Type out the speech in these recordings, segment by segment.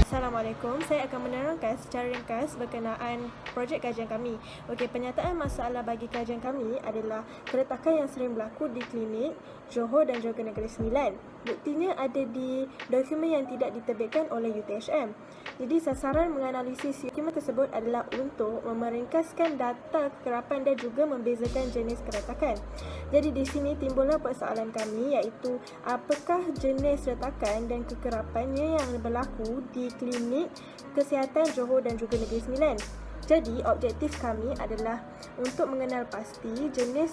Assalamualaikum, saya akan menerangkan secara ringkas berkenaan projek kajian kami. Okey, penyataan masalah bagi kajian kami adalah keretakan yang sering berlaku di klinik Johor dan juga Negeri Sembilan. Buktinya ada di dokumen yang tidak diterbitkan oleh UTHM. Jadi sasaran menganalisis dokumen tersebut adalah untuk meringkaskan data kekerapan dan juga membezakan jenis keretakan. Jadi di sini timbullah persoalan kami, iaitu apakah jenis retakan dan kekerapannya yang berlaku di klinik kesihatan Johor dan juga Negeri Sembilan. Jadi objektif kami adalah untuk mengenal pasti jenis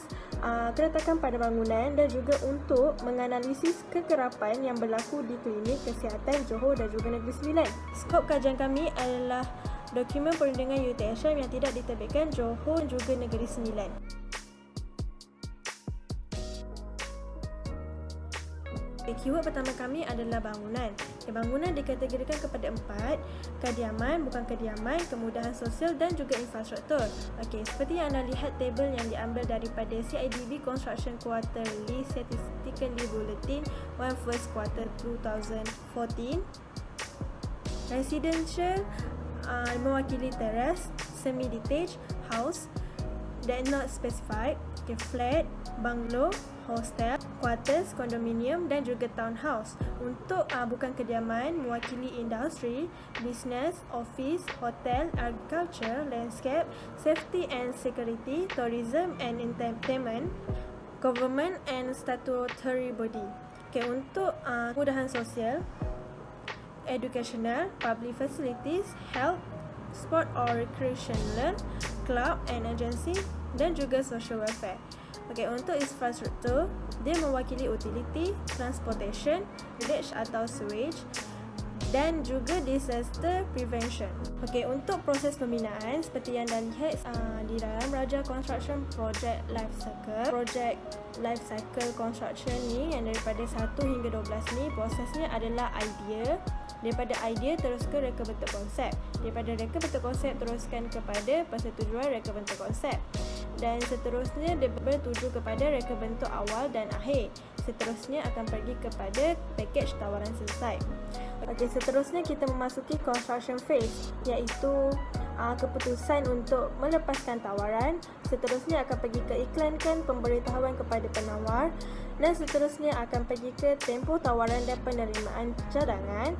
keretakan pada bangunan dan juga untuk menganalisis kekerapan yang berlaku di klinik kesihatan Johor dan juga Negeri Sembilan. Skop kajian kami adalah dokumen perundingan UTHM yang tidak diterbitkan Johor dan juga Negeri Sembilan. Keyword pertama kami adalah bangunan. Bangunan dikategorikan kepada 4, kediaman, bukan kediaman, kemudahan sosial dan juga infrastruktur. Seperti yang anda lihat tabel yang diambil daripada CIDB Construction Quarterly Statistically Bulletin 1 First Quarter 2014. Residential mewakili terrace, semi-detached, house that not specified, flat, bungalow, hostel, quarters, kondominium dan juga townhouse. Untuk bukan kediaman mewakili industri, business, office, hotel, agriculture, landscape, safety and security, tourism and entertainment, government and statutory body. Untuk kemudahan sosial, educational, public facilities, health, sport or recreational, club and agency dan juga social welfare. Untuk infrastruktur, dia mewakili utility, transportation, village atau sewage dan juga disaster prevention. Untuk proses pembinaan, seperti yang anda lihat di dalam Raja Construction Project Life Cycle. Project Life Cycle Construction ni yang daripada 1 hingga 12 ni, prosesnya adalah idea. Daripada idea terus ke reka bentuk konsep. Daripada reka bentuk konsep teruskan kepada persetujuan reka bentuk konsep. Dan seterusnya dia bertuju kepada reka bentuk awal dan akhir. Seterusnya akan pergi kepada package tawaran selesai. Seterusnya kita memasuki construction phase, iaitu keputusan untuk melepaskan tawaran. Seterusnya akan pergi ke iklankan pemberitahuan kepada penawar. Dan seterusnya akan pergi ke tempoh tawaran dan penerimaan cadangan.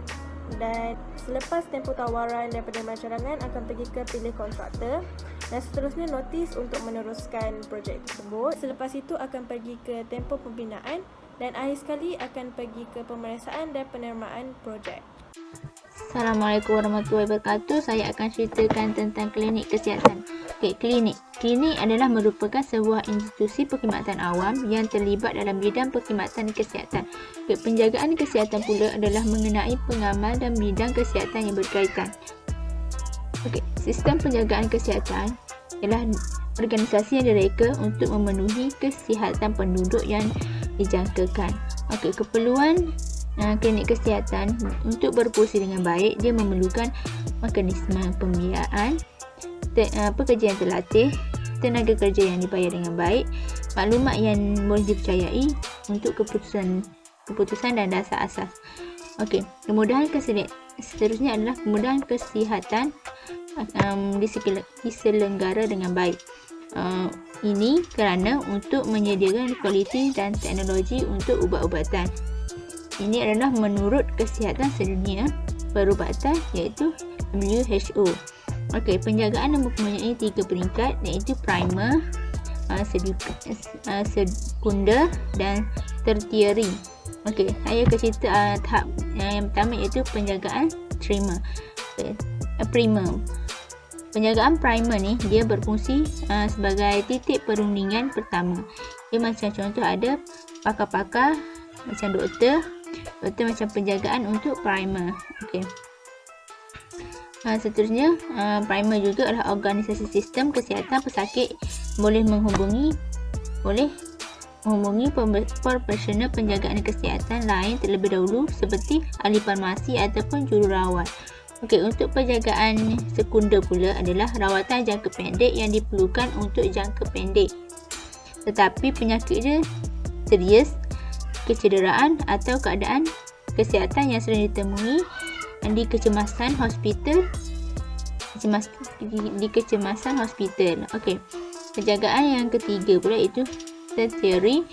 Dan selepas tempoh tawaran dan penerimaan cadangan akan pergi ke pilih kontraktor. Dan seterusnya notis untuk meneruskan projek tersebut. Selepas itu akan pergi ke tempoh pembinaan dan akhir sekali akan pergi ke pemeriksaan dan penerimaan projek. Assalamualaikum warahmatullahi wabarakatuh. Saya akan ceritakan tentang klinik kesihatan. Klinik adalah merupakan sebuah institusi perkhidmatan awam yang terlibat dalam bidang perkhidmatan kesihatan. Penjagaan kesihatan pula adalah mengenai pengamal dan bidang kesihatan yang berkaitan. Sistem penjagaan kesihatan ialah organisasi yang direka untuk memenuhi kesihatan penduduk yang dijangkakan. Keperluan klinik kesihatan untuk berfungsi dengan baik, dia memerlukan mekanisme pembiayaan, pekerja yang terlatih, tenaga kerja yang dibayar dengan baik, maklumat yang boleh dipercayai untuk keputusan dan dasar asas. Kemudahan kesehatan seterusnya adalah kemudahan kesihatan diselenggara dengan baik. Ini kerana untuk menyediakan kualiti dan teknologi untuk ubat-ubatan. Ini adalah menurut Kesihatan Sedunia Perubatan, iaitu WHO. Penjagaan mempunyai 3 peringkat, iaitu primer, sekunder dan tertiary. Saya akan cerita tahap yang pertama, iaitu penjagaan primer. Penjagaan primer ni dia berfungsi sebagai titik perundingan pertama. Dia macam contoh ada pakar-pakar macam doktor macam penjagaan untuk primer. Seterusnya, primer juga adalah organisasi sistem kesihatan pesakit boleh menghubungi profesional penjagaan kesihatan lain terlebih dahulu seperti ahli farmasi ataupun jururawat. Untuk penjagaan sekunder pula adalah rawatan jangka pendek yang diperlukan untuk jangka pendek. Tetapi penyakit dia serius, kecederaan atau keadaan kesihatan yang sering ditemui di kecemasan hospital. Di kecemasan hospital. Okey. Penjagaan yang ketiga pula itu tertiary,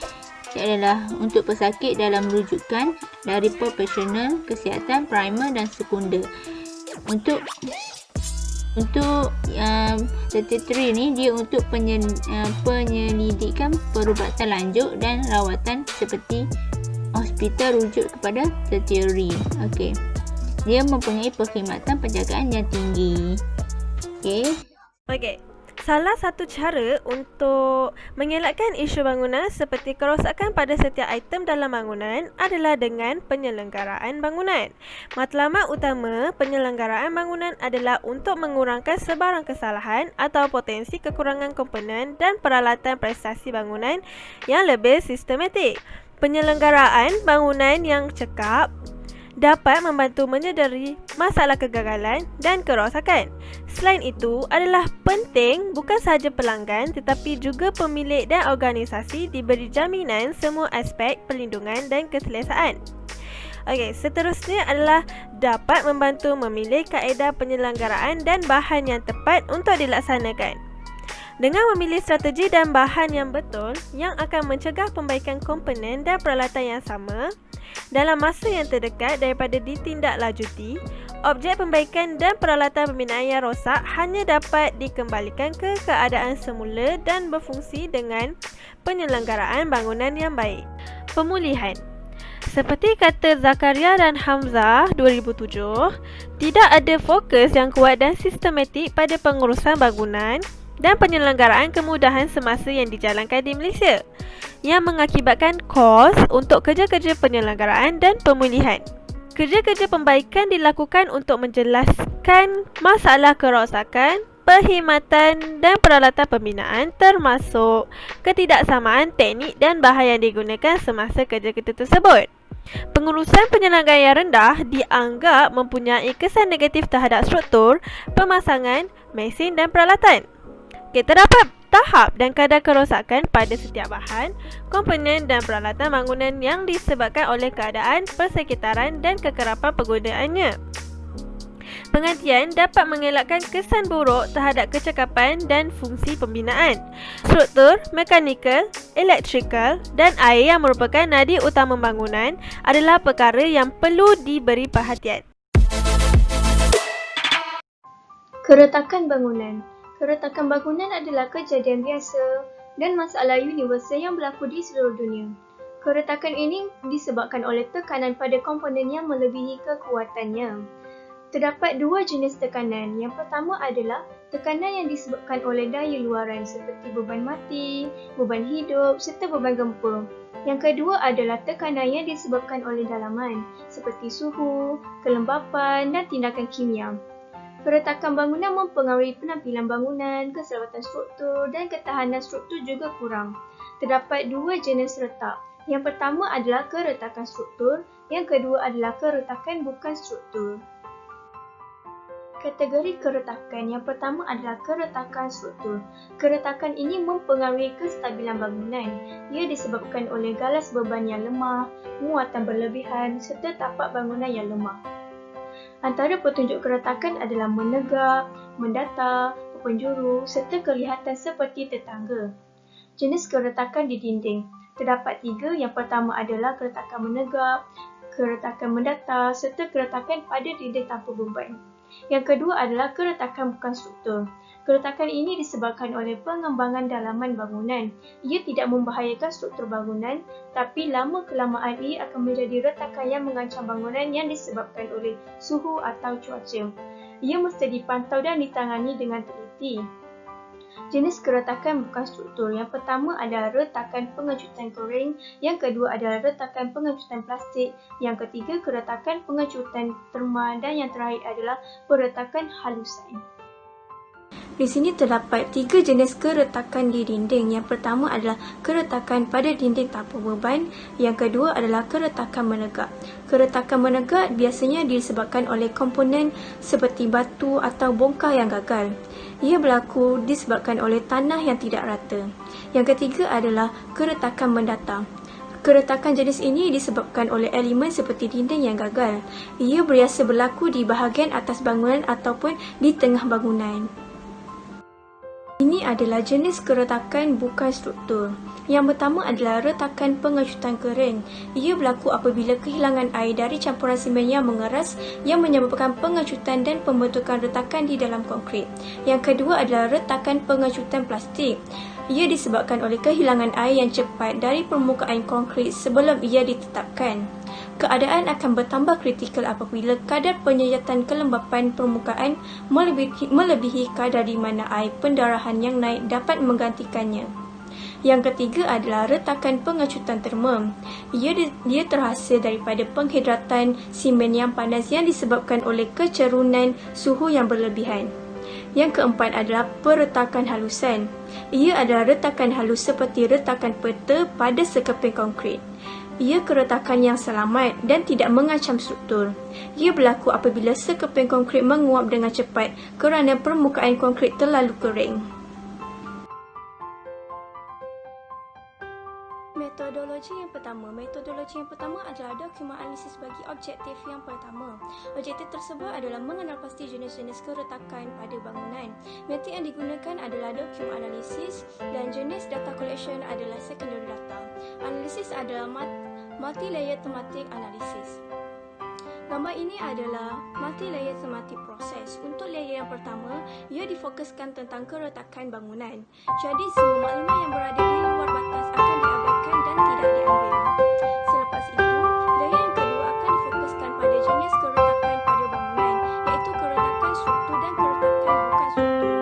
adalah untuk pesakit dalam rujukan dari profesional kesihatan primer dan sekunder. Untuk tertiary ni dia untuk penyelidikan perubatan lanjut dan rawatan seperti hospital rujuk kepada tertiary. Okey. Dia mempunyai perkhidmatan penjagaan yang tinggi. Okey. Salah satu cara untuk mengelakkan isu bangunan seperti kerosakan pada setiap item dalam bangunan adalah dengan penyelenggaraan bangunan. Matlamat utama penyelenggaraan bangunan adalah untuk mengurangkan sebarang kesalahan atau potensi kekurangan komponen dan peralatan prestasi bangunan yang lebih sistematik. Penyelenggaraan bangunan yang cekap dapat membantu menyedari masalah kegagalan dan kerosakan. Selain itu, adalah penting bukan sahaja pelanggan tetapi juga pemilik dan organisasi diberi jaminan semua aspek perlindungan dan keselesaan. Okey, seterusnya adalah dapat membantu memilih kaedah penyelenggaraan dan bahan yang tepat untuk dilaksanakan. Dengan memilih strategi dan bahan yang betul yang akan mencegah pembaikan komponen dan peralatan yang sama dalam masa yang terdekat daripada ditindaklanjuti, objek pembaikan dan peralatan pembinaan yang rosak hanya dapat dikembalikan ke keadaan semula dan berfungsi dengan penyelenggaraan bangunan yang baik. Pemulihan. Seperti kata Zakaria dan Hamzah 2007, tidak ada fokus yang kuat dan sistematik pada pengurusan bangunan dan penyelenggaraan kemudahan semasa yang dijalankan di Malaysia yang mengakibatkan kos untuk kerja-kerja penyelenggaraan dan pemulihan. Kerja-kerja pembaikan dilakukan untuk menjelaskan masalah kerosakan, perkhidmatan dan peralatan pembinaan termasuk ketidaksamaan teknik dan bahan yang digunakan semasa kerja-kerja tersebut. Pengurusan penyelenggaraan yang rendah dianggap mempunyai kesan negatif terhadap struktur, pemasangan, mesin dan peralatan. Terdapat tahap dan kadar kerosakan pada setiap bahan, komponen dan peralatan bangunan yang disebabkan oleh keadaan persekitaran dan kekerapan penggunaannya. Penghentian dapat mengelakkan kesan buruk terhadap kecekapan dan fungsi pembinaan. Struktur, mekanikal, elektrikal dan air yang merupakan nadi utama bangunan adalah perkara yang perlu diberi perhatian. Keretakan bangunan. Keretakan bangunan adalah kejadian biasa dan masalah universal yang berlaku di seluruh dunia. Keretakan ini disebabkan oleh tekanan pada komponen yang melebihi kekuatannya. Terdapat dua jenis tekanan. Yang pertama adalah tekanan yang disebabkan oleh daya luaran seperti beban mati, beban hidup serta beban gempa. Yang kedua adalah tekanan yang disebabkan oleh dalaman seperti suhu, kelembapan dan tindakan kimia. Keretakan bangunan mempengaruhi penampilan bangunan, keselamatan struktur dan ketahanan struktur juga kurang. Terdapat dua jenis retak. Yang pertama adalah keretakan struktur, yang kedua adalah keretakan bukan struktur. Kategori keretakan yang pertama adalah keretakan struktur. Keretakan ini mempengaruhi kestabilan bangunan. Ia disebabkan oleh galas beban yang lemah, muatan berlebihan serta tapak bangunan yang lemah. Antara petunjuk keretakan adalah menegak, mendatar, berpenjuru serta kelihatan seperti tetangga. Jenis keretakan di dinding. Terdapat tiga. Yang pertama adalah keretakan menegak, keretakan mendatar serta keretakan pada dinding tanpa beban. Yang kedua adalah keretakan bukan struktur. Keretakan ini disebabkan oleh pengembangan dalaman bangunan. Ia tidak membahayakan struktur bangunan, tapi lama-kelamaan ia akan menjadi retakan yang mengancam bangunan yang disebabkan oleh suhu atau cuaca. Ia mesti dipantau dan ditangani dengan teliti. Jenis keretakan bukan struktur. Yang pertama adalah retakan pengecutan kering, yang kedua adalah retakan pengecutan plastik, yang ketiga keretakan pengecutan termal dan yang terakhir adalah peretakan halusan. Di sini terdapat tiga jenis keretakan di dinding. Yang pertama adalah keretakan pada dinding tanpa beban, yang kedua adalah keretakan menegak. Keretakan menegak biasanya disebabkan oleh komponen seperti batu atau bongkah yang gagal. Ia berlaku disebabkan oleh tanah yang tidak rata. Yang ketiga adalah keretakan mendatar. Keretakan jenis ini disebabkan oleh elemen seperti dinding yang gagal. Ia biasa berlaku di bahagian atas bangunan ataupun di tengah bangunan. Ini adalah jenis keretakan bukan struktur. Yang pertama adalah retakan pengecutan kering. Ia berlaku apabila kehilangan air dari campuran simen yang mengeras yang menyebabkan pengecutan dan pembentukan retakan di dalam konkrit. Yang kedua adalah retakan pengecutan plastik. Ia disebabkan oleh kehilangan air yang cepat dari permukaan konkrit sebelum ia ditetapkan. Keadaan akan bertambah kritikal apabila kadar penyayatan kelembapan permukaan melebihi kadar di mana air pendarahan yang naik dapat menggantikannya. Yang ketiga adalah retakan pengecutan terma. Ia terhasil daripada penghidratan simen yang panas yang disebabkan oleh kecerunan suhu yang berlebihan. Yang keempat adalah peretakan halusan. Ia adalah retakan halus seperti retakan peta pada sekeping konkrit. Ia keretakan yang selamat dan tidak mengancam struktur. Ia berlaku apabila sekeping konkrit menguap dengan cepat kerana permukaan konkrit terlalu kering. Metodologi yang pertama adalah dokumen analisis bagi objektif yang pertama. Objektif tersebut adalah mengenal pasti jenis-jenis keretakan pada bangunan. Metode yang digunakan adalah dokumen analisis dan jenis data collection adalah secondary data. Analisis adalah multi-layer thematic analysis. Gambar ini adalah multi-layer thematic process. Untuk layer yang pertama, ia difokuskan tentang keretakan bangunan. Jadi, semua maklumat yang berada di luar batas akan diabaikan dan tidak diambil. Selepas itu, layer yang kedua akan difokuskan pada jenis keretakan pada bangunan, iaitu keretakan struktur dan keretakan bukan struktur.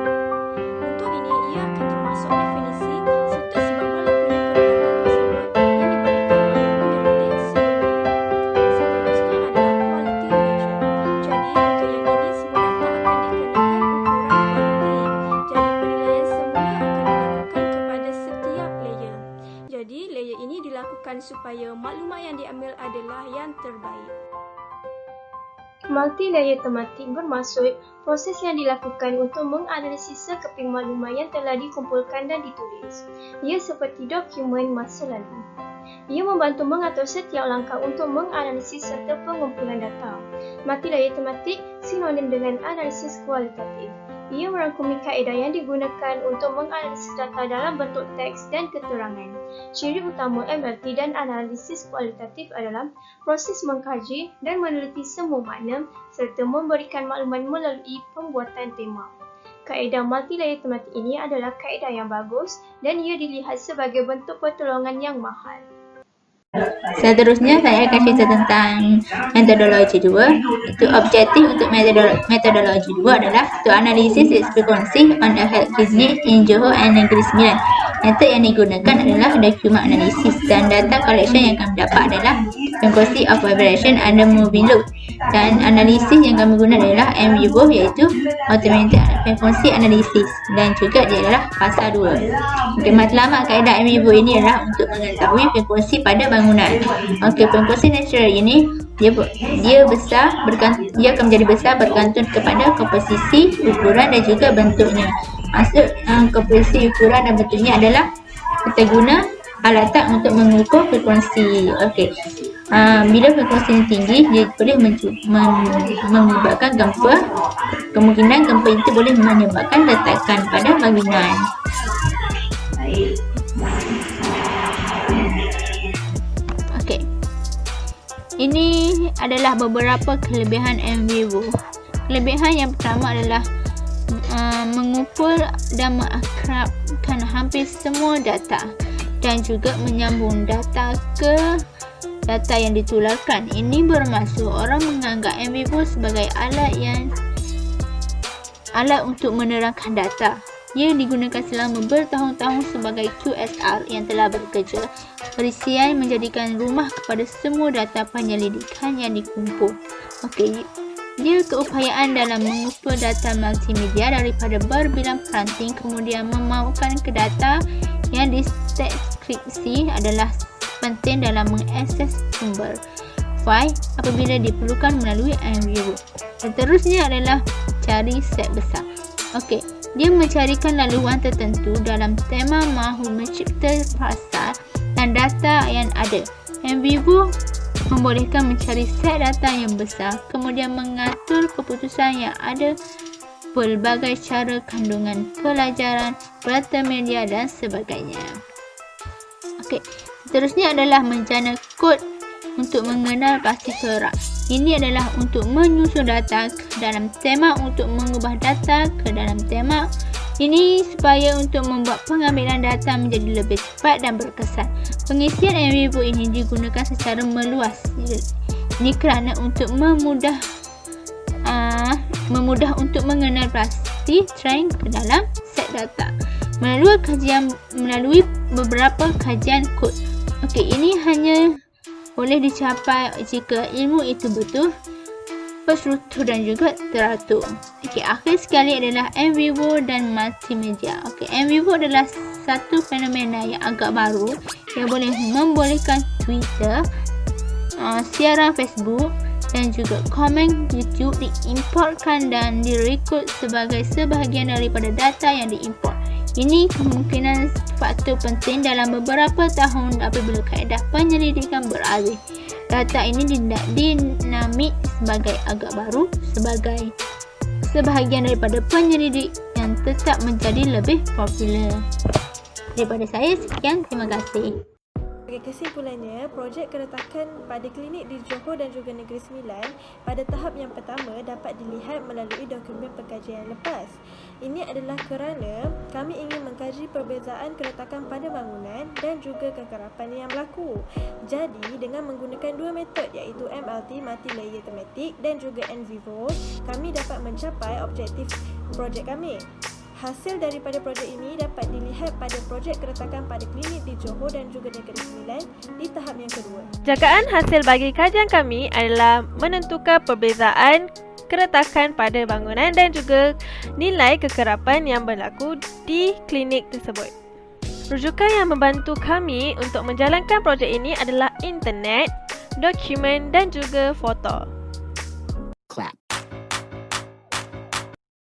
Untuk ini, ia akan termasuk definisi serta sebab berlakunya keretakan tersebut yang diberikan oleh penyelidik sebelumnya. Seterusnya adalah quality measure. Jadi, untuk yang ini semua data akan dikenakan ukuran quality. Jadi, penilaian semula akan dilakukan kepada setiap layer. Jadi, layer ini dilakukan supaya maklumat yang diambil adalah yang terbaik. Multi-layer tematik bermaksud proses yang dilakukan untuk menganalisis sekeping maklumat yang telah dikumpulkan dan ditulis. Ia seperti dokumen masa lalu. Ia membantu mengatur setiap langkah untuk menganalisis serta pengumpulan data. Multi-layer tematik sinonim dengan analisis kualitatif. Ia merangkumi kaedah yang digunakan untuk menganalisis data dalam bentuk teks dan keterangan. Ciri utama MLT dan analisis kualitatif adalah proses mengkaji dan meneliti semua makna serta memberikan maklumat melalui pembuatan tema. Kaedah multi-layer tematik ini adalah kaedah yang bagus dan ia dilihat sebagai bentuk pertolongan yang mahal. Seterusnya saya akan cerita tentang metodologi 2. Itu objektif untuk metodologi 2 adalah to analysis its frequency on a health visit in Johor and Negeri Sembilan. Metode yang digunakan adalah dokumen analisis dan data collection yang kami dapat adalah frequency of vibration under moving load. Dan analisis yang kami guna adalah MVivo iaitu automated frequency analysis dan juga dia adalah fasa 2. Okey, matlamat kaedah MVivo ini adalah untuk mengetahui frekuensi pada bangunan. Okey, frekuensi natural ini dia besar dia akan menjadi besar bergantung kepada komposisi, ukuran dan juga bentuknya. Maksud komposisi, ukuran dan bentuknya adalah kita guna alatan untuk mengukur frekuensi. Okey. Bila frekuensi ini tinggi, dia boleh menyebabkan gempa. Kemungkinan gempa itu boleh menyebabkan retakan pada bangunan. Okey. Ini adalah beberapa kelebihan MVivo. Kelebihan yang pertama adalah mengumpul dan mengakrabkan hampir semua data dan juga menyambung data ke data yang ditularkan. Ini bermaksud orang menganggap MVivo sebagai alat untuk menerangkan data. Ia digunakan selama bertahun-tahun sebagai QSR yang telah bekerja perisian menjadikan rumah kepada semua data penyelidikan yang dikumpul. Okey, dia keupayaan dalam mengumpul data multimedia daripada berbilang peranting kemudian memaukan ke data yang diskripsi adalah penting dalam mengakses sumber file apabila diperlukan melalui MVivo. Seterusnya adalah cari set besar. Okey, dia mencarikan laluan tertentu dalam tema mahu mencipta pasar dan data yang ada. NVivo membolehkan mencari set data yang besar, kemudian mengatur keputusan yang ada pelbagai cara kandungan pelajaran, multimedia dan sebagainya. Okey, seterusnya adalah menjana kod untuk mengenal pasti kerak. Ini adalah untuk menyusun data ke dalam tema, untuk mengubah data ke dalam tema. Ini supaya untuk membuat pengambilan data menjadi lebih cepat dan berkesan. Pengisian NVivo ini digunakan secara meluas. Ini kerana untuk memudah untuk mengenal pasti trend ke dalam set data melalui beberapa kajian kod. Okey, ini hanya boleh dicapai jika ilmu itu betul, terstruktur dan juga teratur. Okey, akhir sekali adalah NVivo dan multimedia. Okey, NVivo adalah satu fenomena yang agak baru yang boleh membolehkan Twitter, siaran Facebook dan juga komen YouTube diimportkan dan direkod sebagai sebahagian daripada data yang diimport. Ini kemungkinan faktor penting dalam beberapa tahun apabila kaedah penyelidikan beralih. Data ini dinamik sebagai agak baru sebagai sebahagian daripada penyelidik yang tetap menjadi lebih popular. Daripada saya, sekian. Terima kasih. Sebagai kesimpulannya, projek keretakan pada klinik di Johor dan juga Negeri Sembilan pada tahap yang pertama dapat dilihat melalui dokumen pengkajian lepas. Ini adalah kerana kami ingin mengkaji perbezaan keretakan pada bangunan dan juga kekerapan yang berlaku. Jadi, dengan menggunakan dua metod iaitu MLT, Multi-Layer Thematic dan juga NVivo, kami dapat mencapai objektif projek kami. Hasil daripada projek ini dapat dilihat pada projek keretakan pada klinik di Johor dan juga Negeri Sembilan di tahap yang kedua. Jagaan hasil bagi kajian kami adalah menentukan perbezaan keretakan pada bangunan dan juga nilai kekerapan yang berlaku di klinik tersebut. Rujukan yang membantu kami untuk menjalankan projek ini adalah internet, dokumen dan juga foto.